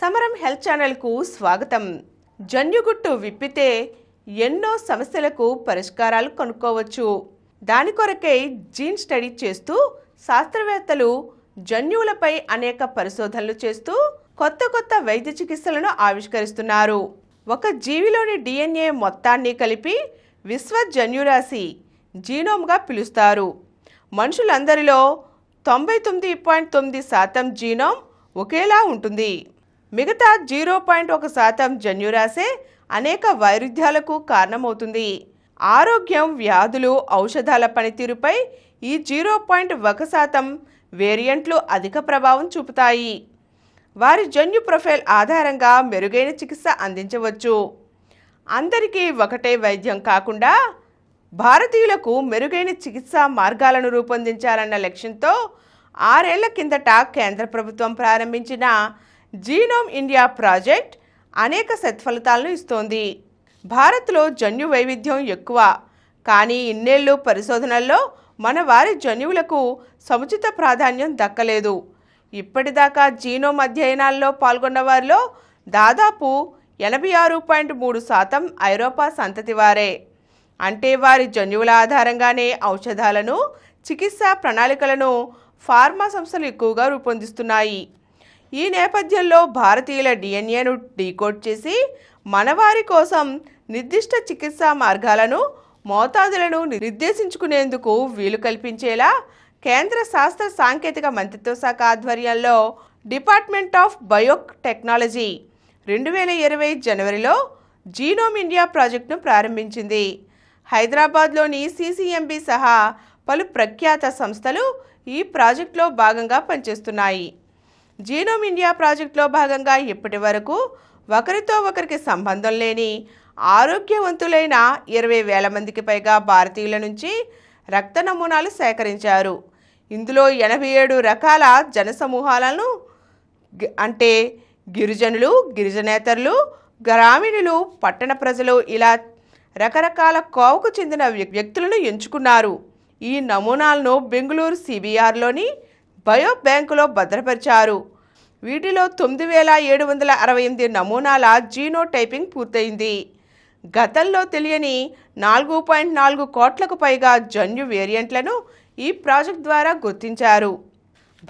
సమరం హెల్త్ ఛానల్కు స్వాగతం. జన్యుగుట్టు విప్పితే ఎన్నో సమస్యలకు పరిష్కారాలు కనుక్కోవచ్చు. దాని కొరకై జీన్ స్టడీ చేస్తూ శాస్త్రవేత్తలు జన్యువులపై అనేక పరిశోధనలు చేస్తూ కొత్త వైద్య చికిత్సలను ఆవిష్కరిస్తున్నారు. ఒక జీవిలోని DNA మొత్తాన్ని కలిపి విశ్వ జన్యురాశి జీనోమ్గా పిలుస్తారు. మనుషులందరిలో 99.9% జీనోమ్ ఒకేలా ఉంటుంది. మిగతా 0.1% జన్యురాశే అనేక వైరుధ్యాలకు కారణమవుతుంది. ఆరోగ్యం, వ్యాధులు, ఔషధాల పనితీరుపై ఈ 0.1% వేరియంట్లు అధిక ప్రభావం చూపుతాయి. వారి జన్యు ప్రొఫైల్ ఆధారంగా మెరుగైన చికిత్స అందించవచ్చు. అందరికీ ఒకటే వైద్యం కాకుండా భారతీయులకు మెరుగైన చికిత్సా మార్గాలను రూపొందించాలన్న లక్ష్యంతో 6 ఏళ్ల కిందట కేంద్ర ప్రభుత్వం ప్రారంభించిన జీనోమ్ ఇండియా ప్రాజెక్ట్ అనేక సత్ఫలితాలను ఇస్తోంది. భారత్లో జన్యు వైవిధ్యం ఎక్కువ, కానీ ఇన్నేళ్లు పరిశోధనల్లో మన వారి జన్యువులకు సముచిత ప్రాధాన్యం దక్కలేదు. ఇప్పటిదాకా జీనోమ్ అధ్యయనాల్లో పాల్గొన్న వారిలో దాదాపు 86.3% ఐరోపా సంతతి వారే. అంటే వారి జన్యువుల ఆధారంగానే ఔషధాలను, చికిత్సా ప్రణాళికలను ఫార్మా సంస్థలు ఎక్కువగా రూపొందిస్తున్నాయి. ఈ నేపథ్యంలో భారతీయుల DNAను డీకోడ్ చేసి మనవారి కోసం నిర్దిష్ట చికిత్సా మార్గాలను, మోతాదులను నిర్దేశించుకునేందుకు వీలు కల్పించేలా కేంద్ర శాస్త్ర సాంకేతిక మంత్రిత్వ శాఖ ఆధ్వర్యంలో డిపార్ట్మెంట్ ఆఫ్ బయోటెక్నాలజీ 2020 జనవరిలో జీనోమ్ ఇండియా ప్రాజెక్టును ప్రారంభించింది. హైదరాబాద్లోని CCMB సహా పలు ప్రఖ్యాత సంస్థలు ఈ ప్రాజెక్టులో భాగంగా పనిచేస్తున్నాయి. జీనోమ్ ఇండియా ప్రాజెక్టులో భాగంగా ఇప్పటి వరకు ఒకరితో ఒకరికి సంబంధం లేని ఆరోగ్యవంతులైన 20,000 మందికి పైగా భారతీయుల నుంచి రక్త నమూనాలు సేకరించారు. ఇందులో 87 రకాల జనసమూహాలను అంటే గిరిజనులు, గిరిజనేతరులు, గ్రామీణులు, పట్టణ ప్రజలు ఇలా రకరకాల కోవకు చెందిన వ్యక్తులను ఎంచుకున్నారు. ఈ నమూనాలను బెంగళూరు CBRలోని బయో బ్యాంకులో భద్రపరిచారు. వీటిలో 9,768 నమూనాల జీనోటైపింగ్ పూర్తయింది. గతంలో తెలియని 4.4 కోట్లకు పైగా జన్యు వేరియంట్లను ఈ ప్రాజెక్ట్ ద్వారా గుర్తించారు.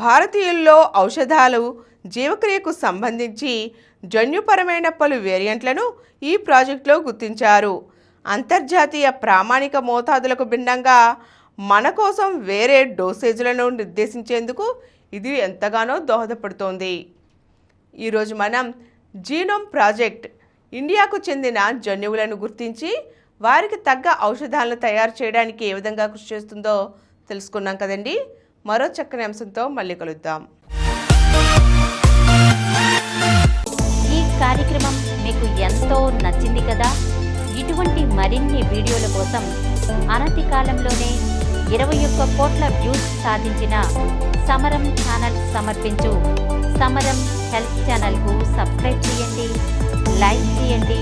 భారతీయుల్లో ఔషధాలు, జీవక్రియకు సంబంధించి జన్యుపరమైన పలు వేరియంట్లను ఈ ప్రాజెక్టులో గుర్తించారు. అంతర్జాతీయ ప్రామాణిక మోతాదులకు భిన్నంగా మన కోసం వేరే డోసేజులను నిర్దేశించేందుకు ఇది ఎంతగానో దోహదపడుతోంది. ఈరోజు మనం జీనోమ్ ప్రాజెక్ట్ ఇండియాకు చెందిన జన్యువులను గుర్తించి వారికి తగ్గ ఔషధాలను తయారు చేయడానికి ఏ విధంగా కృషి చేస్తుందో తెలుసుకున్నాం కదండి. మరో చక్కని అంశంతో మళ్ళీ కలుద్దాం. ఈ కార్యక్రమం మీకు ఎంతో నచ్చింది కదా. ఇటువంటి మరిన్ని వీడియోల కోసం అనతి కాలంలోనే 21 కోట్ల వ్యూస్ సాధించిన సమరం ఛానల్ సమర్పించు సమరం హెల్త్ ఛానల్కు సబ్స్క్రైబ్ చేయండి, లైక్ చేయండి,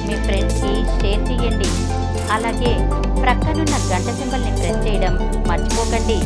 మీ ఫ్రెండ్స్కి షేర్ చేయండి. అలాగే ప్రక్కనున్న గంట సింబల్ని ప్రెస్ చేయడం మర్చిపోకండి.